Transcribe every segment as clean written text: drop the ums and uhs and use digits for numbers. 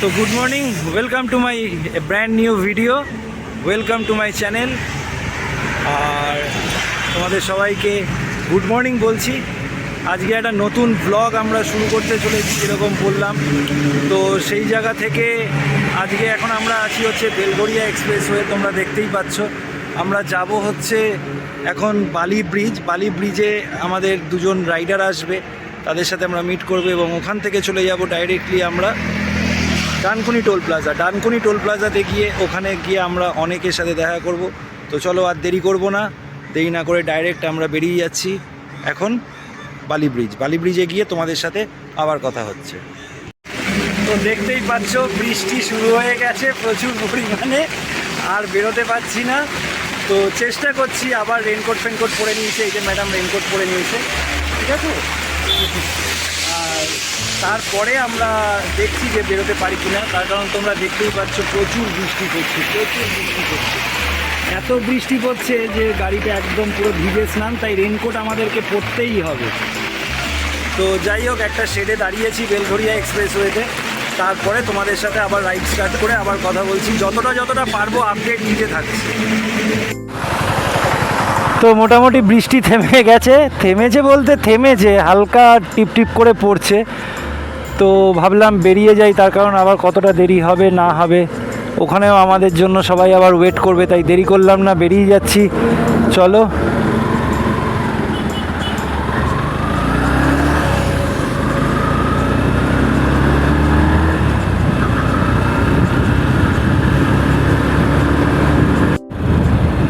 তো good morning, welcome to my brand new video, welcome to my channel. আর তোমাদের সবাইকে গুড মর্নিং বলছি। আজকে একটা নতুন ব্লগ আমরা শুরু করতে চলেছি, যেরকম বললাম। তো সেই জায়গা থেকে আজকে এখন আমরা আছি হচ্ছে বেলগড়িয়া এক্সপ্রেসওয়ে, তোমরা দেখতেই পাচ্ছ। আমরা যাব হচ্ছে এখন বালি ব্রিজে আমাদের দুজন রাইডার আসবে, তাদের সাথে আমরা মিট করব এবং ওখান থেকে চলে যাব ডাইরেক্টলি আমরা ডানকুনি টোল প্লাজাতে গিয়ে ওখানে গিয়ে আমরা অনেকের সাথে দেখা করব। তো চলো আর দেরি করব না, দেরি না করে ডাইরেক্ট আমরা বেরিয়ে যাচ্ছি এখন বালি ব্রিজে গিয়ে তোমাদের সাথে আবার কথা হচ্ছে। তো দেখতেই পাচ্ছ বৃষ্টি শুরু হয়ে গেছে প্রচুর পরিমাণে, আর বেরোতে পারছি না। তো চেষ্টা করছি, আবার রেনকোট পরে নিয়েছে, এই যে ম্যাডাম রেনকোট পরে নিয়েছে, ঠিক আছে। আর তারপরে আমরা দেখছি যে বেরোতে পারি কিনা, তার কারণ তোমরা দেখতেই পাচ্ছ প্রচুর বৃষ্টি পড়ছে। এত বৃষ্টি পড়ছে যে গাড়িটা একদম পুরো ভিজে স্নান, তাই রেনকোট আমাদেরকে পরতেই হবে। তো যাই হোক, একটা শেডে দাঁড়িয়েছি বেলঘড়িয়া এক্সপ্রেসওয়েতে, তারপরে তোমাদের সাথে আবার রাইড স্টার্ট করে আবার কথা বলছি। যতটা পারবো আপডেট দিতে থাকছি। তো মোটামুটি বৃষ্টি থেমেছে বলতে হালকা টিপ করে পড়ছে। তো ভাবলাম বেরিয়ে যাই, তার কারণ আবার কতটা দেরি হবে না হবে ওখানেও আমাদের জন্য সবাই আবার ওয়েট করবে, তাই দেরি করলাম না, বেরিয়ে যাচ্ছি। চলো।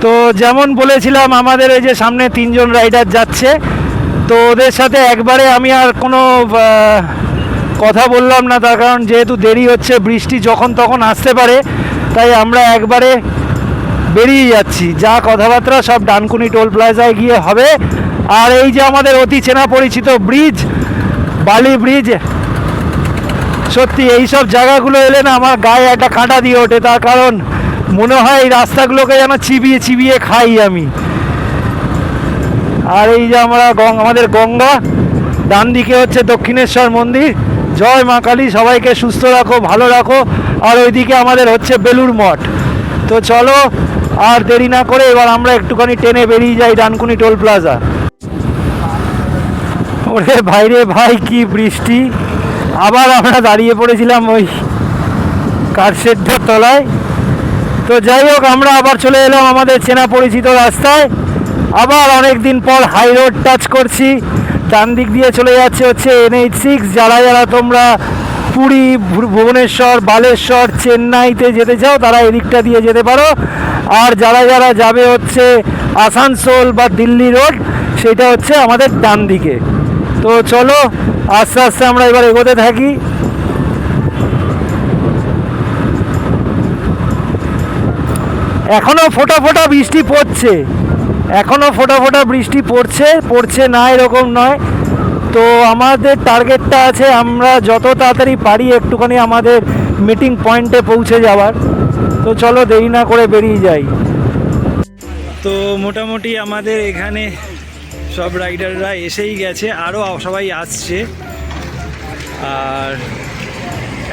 তো যেমন বলেছিলাম, আমাদের এই যে সামনে 3 জন রাইডার যাচ্ছে, তো ওদের সাথে একবারে আমি আর কোনো কথা বললাম না, তার কারণ যেহেতু দেরি হচ্ছে, বৃষ্টি যখন তখন আসতে পারে, তাই আমরা একবারে বেরিয়ে যাচ্ছি। যা কথাবার্তা সব ডানকুনি টোল প্লাজায় গিয়ে হবে। আর এই যে আমাদের অতি চেনা পরিচিত ব্রিজ, বালি ব্রিজ, সত্যি এই সব জায়গাগুলো এলে না আমার গায়ে একটা কাঁটা দিয়ে ওঠে, তার কারণ মনে হয় এই রাস্তাগুলোকে যেন চিবিয়ে খাই আমি। আর এই যে আমাদের গঙ্গা, ডান দিকে হচ্ছে দক্ষিণেশ্বর মন্দির। জয় মা কালী, সবাইকে সুস্থ রাখো, ভালো রাখো। আর ওইদিকে আমাদের হচ্ছে বেলুর মঠ। তো চলো আর দেরি না করে এবার আমরা একটুখানি টেনে বেরিয়ে যাই ডানকুনি টোল প্লাজা। ওরে ভাইরে ভাই, কি বৃষ্টি! আবার আমরা দাঁড়িয়ে পড়েছিলাম ওই কারশেডের তলায়। তো যাই হোক, আমরা আবার চলে এলাম আমাদের চেনা পরিচিত রাস্তায়। আবার অনেক দিন পর হাই রোড টাচ করছি। ডান দিক দিয়ে চলে যাচ্ছে হচ্ছে NH6। যারা তোমরা পুরী, ভুবনেশ্বর, বালেশ্বর, চেন্নাইতে যেতে চাও তারা এদিকটা দিয়ে যেতে পারো। আর যারা যাবে হচ্ছে আসানসোল বা দিল্লি রোড, সেটা হচ্ছে আমাদের ডান দিকে। তো চলো আস্তে আস্তে আমরা এবার এগোতে থাকি। এখনও ফোঁটা বৃষ্টি পড়ছে না এরকম নয়। তো আমাদের টার্গেটটা আছে আমরা যত তাড়াতাড়ি পারি একটুখানি আমাদের মিটিং পয়েন্টে পৌঁছে যাওয়ার। তো চলো দেরি না করে বেরিয়ে যাই। তো মোটামুটি আমাদের এখানে সব রাইডাররা এসেই গেছে, আরও সবাই আসছে। আর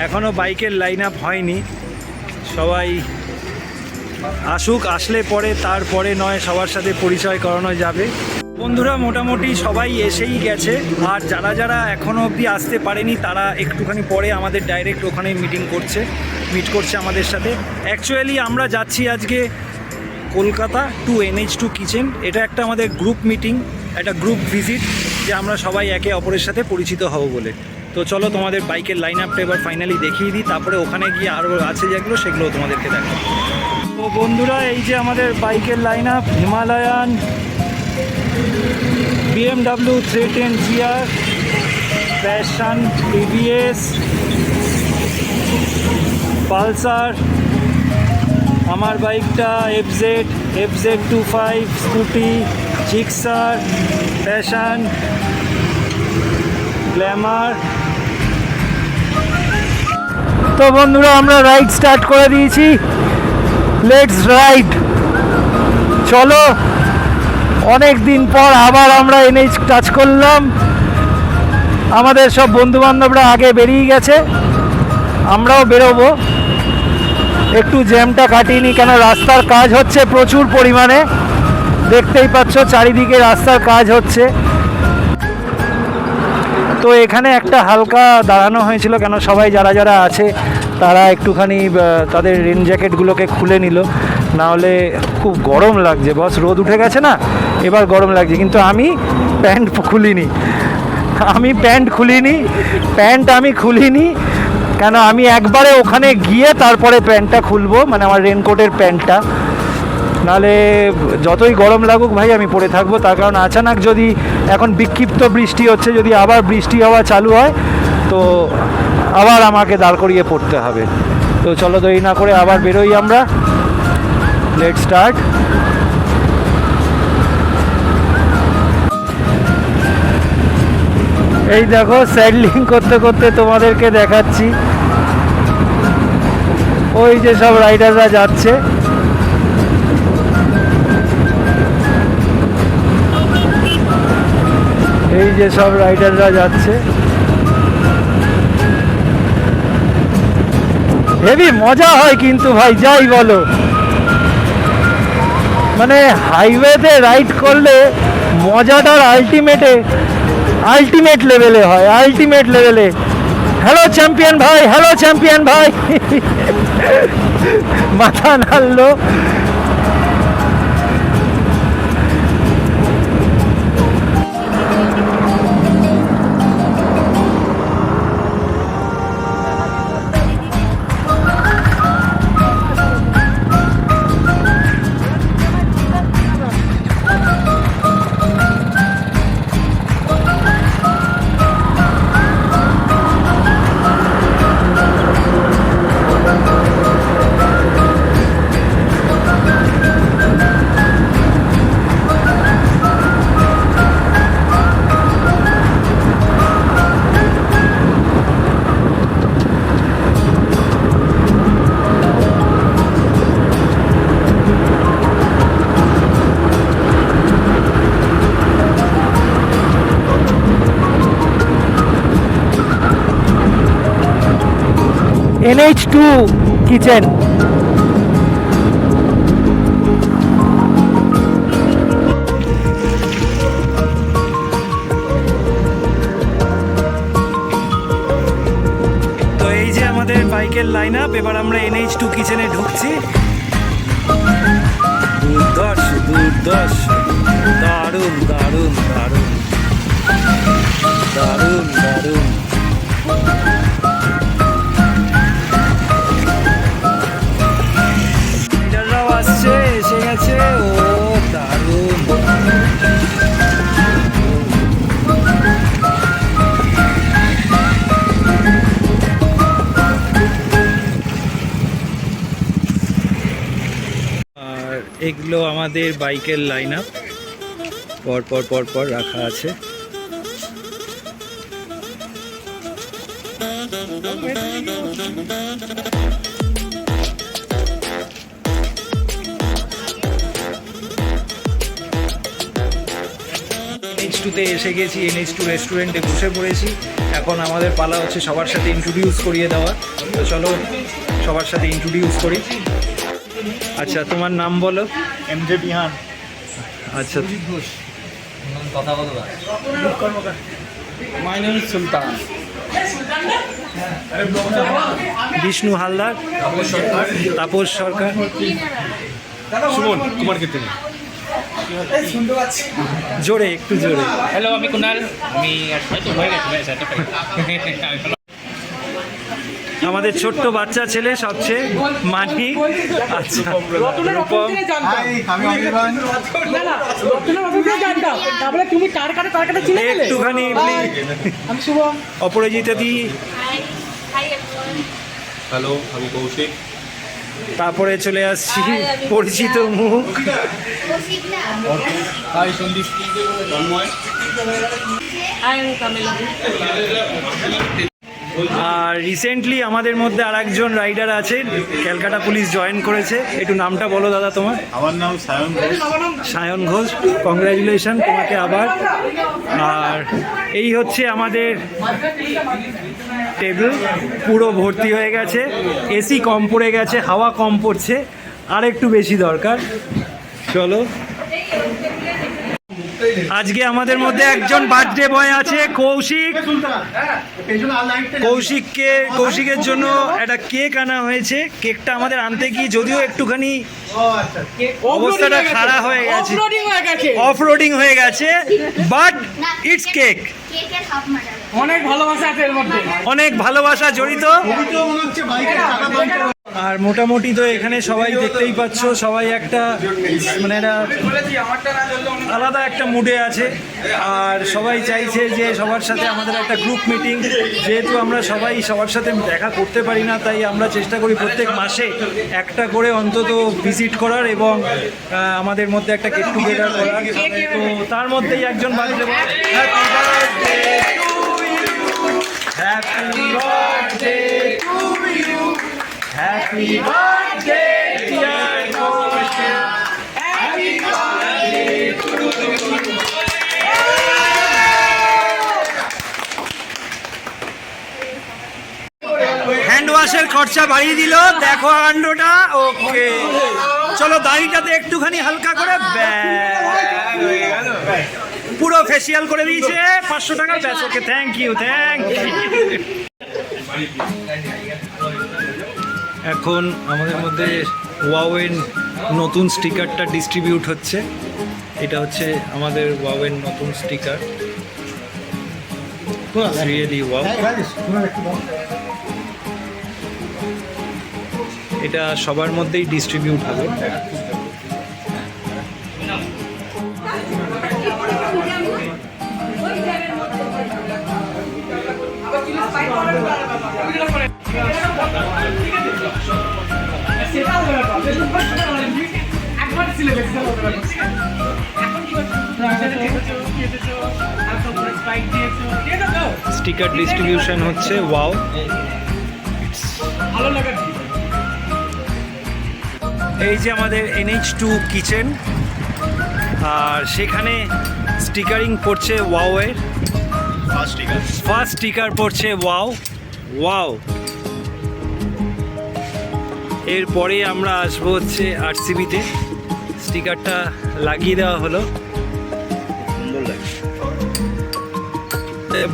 এখনও বাইকের লাইন আপ হয়নি, সবাই আসুক, আসলে পরে তারপরে নয় সবার সাথে পরিচয় করানো যাবে। বন্ধুরা মোটামুটি সবাই এসেই গেছে, আর যারা এখনও অবধি আসতে পারেনি তারা একটুখানি পরে আমাদের ডাইরেক্ট ওখানে মিট করছে আমাদের সাথে। অ্যাকচুয়ালি আমরা যাচ্ছি আজকে কলকাতা টু NH2 কিচেন। এটা একটা আমাদের গ্রুপ মিটিং, একটা গ্রুপ ভিজিট, যে আমরা সবাই একে অপরের সাথে পরিচিত হব বলে। তো চলো তোমাদের বাইকের লাইন আপটা এবার ফাইনালি দেখিয়ে দিই, তারপরে ওখানে গিয়ে আরও আছে যেগুলো সেগুলো তোমাদেরকে দেখাবো। তো বন্ধুরা, এই যে আমাদের বাইকের line up: Himalayan, BMW 310 GR, passion, TVS, Pulsar, আমার বাইকটা FZ25, scooty, Gixxer, passion, Glamour. তো বন্ধুরা, আমরা রাইড স্টার্ট করে দিয়েছি। Let's ride. চলো, অনেক দিন পর আবার আমরা NH টাচ করলাম। আমাদের সব বন্ধুবান্ধবরা আগে বেরিয়ে গেছে, আমরাও বেরোবো, একটু জ্যামটা কাটিয়ে নিই, কেন রাস্তার কাজ হচ্ছে প্রচুর পরিমাণে, দেখতেই পাচ্ছ চারিদিকে রাস্তার কাজ হচ্ছে। তো এখানে একটা হালকা দাঁড়ানো হয়েছিল, কেন সবাই যারা যারা আছে তারা একটুখানি তাদের রেন জ্যাকেটগুলোকে খুলে নিল, নাহলে খুব গরম লাগছে বস, রোদ উঠে গেছে না, এবার গরম লাগছে। কিন্তু আমি প্যান্ট খুলিনি, কেন আমি একবারে ওখানে গিয়ে তারপরে প্যান্টটা খুলবো, মানে আমার রেনকোটের প্যান্টটা, নাহলে যতই গরম লাগুক ভাই আমি পরে থাকবো। তার কারণ আচানক যদি এখন বিক্ষিপ্ত বৃষ্টি হচ্ছে, যদি আবার বৃষ্টি হওয়া চালু হয় তো আবার আমাকে দাঁড় করিয়ে পড়তে হবে। তো চলো দেরি না করে আবার বেরোই আমরা, লেট স্টার্ট। এই দেখো স্যাডলিং করতে করতে তোমাদেরকে দেখাচ্ছি, ওই যে সব রাইডাররা যাচ্ছে। এই যে সব রাইডাররা যাচ্ছে, হেভি মজা হয় কিন্তু ভাই, যাই বলো, মানে হাইওয়েতে রাইড করলে মজাটার আলটিমেট লেভেলে হয়, আলটিমেট লেভেলে। হ্যালো চ্যাম্পিয়ন ভাই মাথা নাড়লো। NH2Kitchen। তো এই যে আমাদের বাইকের লাইন আপ, এবার আমরা NH2 কিচেনে ঢুকছি। দুর্দর্শ দারুণ দারুণ দারুণ দারুণ দারুণ। এসে গেছে, ও দারুণ। আর এগুলো আমাদের বাইকের লাইন আপ, পর রাখা আছে। NH2-তে এসে গেছি, NH2 রেস্টুরেন্টে বসে পড়েছি। এখন আমাদের পালা হচ্ছে সবার সাথে ইন্ট্রোডিউস করিয়ে দেওয়া। তো চলো সবার সাথে ইন্ট্রোডিউস করি। আচ্ছা তোমার নাম বলো। MJ বিহান। আচ্ছা কথা বলো। মাই নেম ইজ সুলতান। বিষ্ণু হালদার, তাপস সরকার, সুমন কুমার কীর্তন। জোরে একটু জোরে। হ্যালো, আমি কুনাল। আমি আমাদের ছোট্ট বাচ্চা ছেলে সবচেয়ে মানি। আচ্ছা রূপম। একটুখানি অপরাজিতা দি। হ্যালো, আমি কৌশিক। তারপরে চলে আসছি পরিচিত মুখ। সন্দীপ তন্ময়। আর রিসেন্টলি আমাদের মধ্যে আর একজন রাইডার আছেন, ক্যালকাটা পুলিশ জয়েন করেছে। একটু নামটা বলো দাদা তোমার। আমার নাম সায়ন ঘোষ। সায়ন ঘোষ, কংগ্রাচুলেশন তোমাকে আবার। আর এই হচ্ছে আমাদের টেবিল পুরো ভর্তি হয়ে গেছে, এসি কম পড়ে গেছে, হাওয়া কম পড়ছে, আর একটু বেশি দরকার। চলো, আজকে আমাদের মধ্যে একজন বার্থডে বয় আছে, কৌশিক। কৌশিকের জন্য একটা কেক আনা হয়েছে। কেকটা আমাদের আনতে গিয়ে যদিও একটুখানি অবস্থাটা খারাপ হয়ে গেছে, অফ রোডিং হয়ে গেছে, বাট ইটস কেক। অনেক ভালোবাসা আছে এর মধ্যে, অনেক ভালোবাসা জড়িত। আর মোটামুটি তো এখানে সবাই দেখতেই পাচ্ছ, সবাই একটা মানে একটা আলাদা একটা মুডে আছে। আর সবাই চাইছে যে সবার সাথে আমাদের একটা গ্রুপ মিটিং, যেহেতু আমরা সবাই সবার সাথে দেখা করতে পারি না, তাই আমরা চেষ্টা করি প্রত্যেক মাসে একটা করে অন্তত ভিজিট করার এবং আমাদের মধ্যে একটা গেট টুগেদার করার। তো তার মধ্যেই একজন birthday boy. Happy birthday to you, happy birthday to you, happy birthday dear Koushik, happy birthday to you. Hand ওয়াশের খরচা বাড়িয়ে দিল, দেখো কাণ্ডটা। ওকে, চলো দাড়িটাতে একটুখানি হালকা করে, পুরো ফেসিয়াল করে দিয়েছে, 500 টাকা ব্যাস। ওকে, থ্যাংক ইউ, থ্যাংক ইউ। এখন আমাদের মধ্যে ওয়াওয়ের নতুন স্টিকারটা ডিস্ট্রিবিউট হচ্ছে। এটা হচ্ছে আমাদের ওয়াওয়ের নতুন স্টিকার, রিয়েলি ওয়াও। এটা সবার মধ্যেই ডিস্ট্রিবিউট হবে। স্টিকার ডিস্ট্রিবিউশন হচ্ছে ওয়াও। এই যে আমাদের NH2 কিচেন, আর সেখানে স্টিকারিং পড়ছে ওয়াওয়ের, ফার্স্ট স্টিকার পড়ছে ওয়াও ওয়াও। এরপরে আমরা আসবো হচ্ছে RCBতে, স্টিকারটা লাগিয়ে দেওয়া হলো।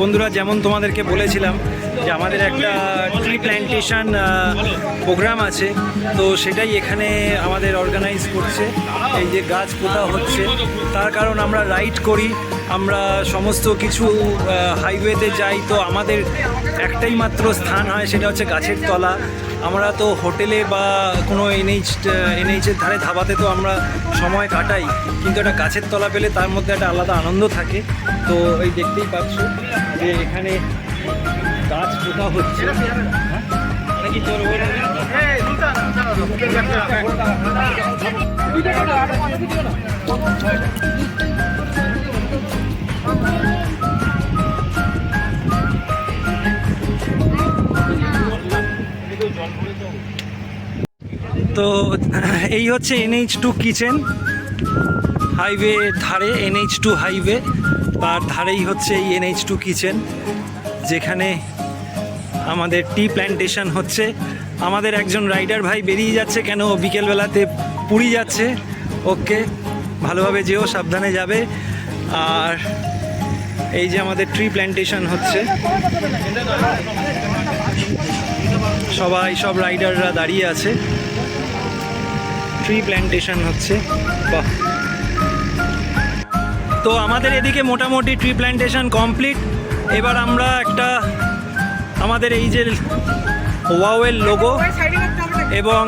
বন্ধুরা, যেমন তোমাদেরকে বলেছিলাম যে আমাদের একটা ট্রি প্ল্যান্টেশন প্রোগ্রাম আছে, তো সেটাই এখানে আমাদের অর্গানাইজ করছে। এই যে গাছ পোতা হচ্ছে, তার কারণ আমরা রাইড করি, আমরা সমস্ত কিছু হাইওয়েতে যাই, তো আমাদের একটাই মাত্র স্থান হয়, সেটা হচ্ছে গাছের তলা। আমরা তো হোটেলে বা কোনো এনএইচের ধারে ধাবাতে তো আমরা সময় কাটাই, কিন্তু একটা গাছের তলা পেলে তার মধ্যে একটা আলাদা আনন্দ থাকে। তো এই দেখতেই পাচ্ছ যে এখানে গাছ পোতা হচ্ছে। নাকি তোর তো এই হচ্ছে NH2 কিচেন, হাইওয়ে ধারে, NH2 হাইওয়ে, তার ধারেই হচ্ছে এই NH2 কিচেন, যেখানে আমাদের টি প্ল্যান্টেশন হচ্ছে। আমাদের একজন রাইডার ভাই বেরিয়ে যাচ্ছে, কেন বিকেলবেলাতে পুরী যাচ্ছে। ওকে, ভালোভাবে যেও, সাবধানে যাবে। আর এই যে আমাদের ট্রি প্ল্যান্টেশন হচ্ছে, সব রাইডাররা দাঁড়িয়ে আছে, ট্রি প্ল্যান্টেশন হচ্ছে। বাহ, তো আমাদের এদিকে মোটামুটি ট্রি প্ল্যান্টেশন কমপ্লিট। এবার আমরা একটা আমাদের এই যে ওয়াওয়ের লোগো এবং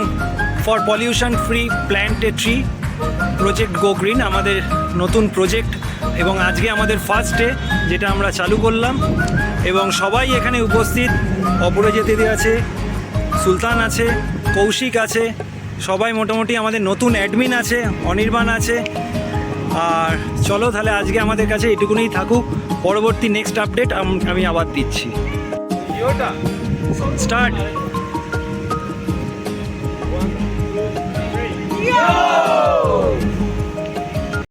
for pollution free plant a tree project go green, আমাদের নতুন প্রজেক্ট, এবং আজকে আমাদের ফার্স্ট ডে যেটা আমরা চালু করলাম। এবং সবাই এখানে উপস্থিত, অপরাজিত আছে, সুলতান আছে, কৌশিক আছে, সবাই মোটামুটি আমাদের নতুন অ্যাডমিন আছে, অনির্বাণ আছে। আর চলো তাহলে আজকে আমাদের কাছে এটুকুনি থাকুক, পরবর্তী নেক্সট আপডেট আমি আবার দিচ্ছি। স্টার্ট।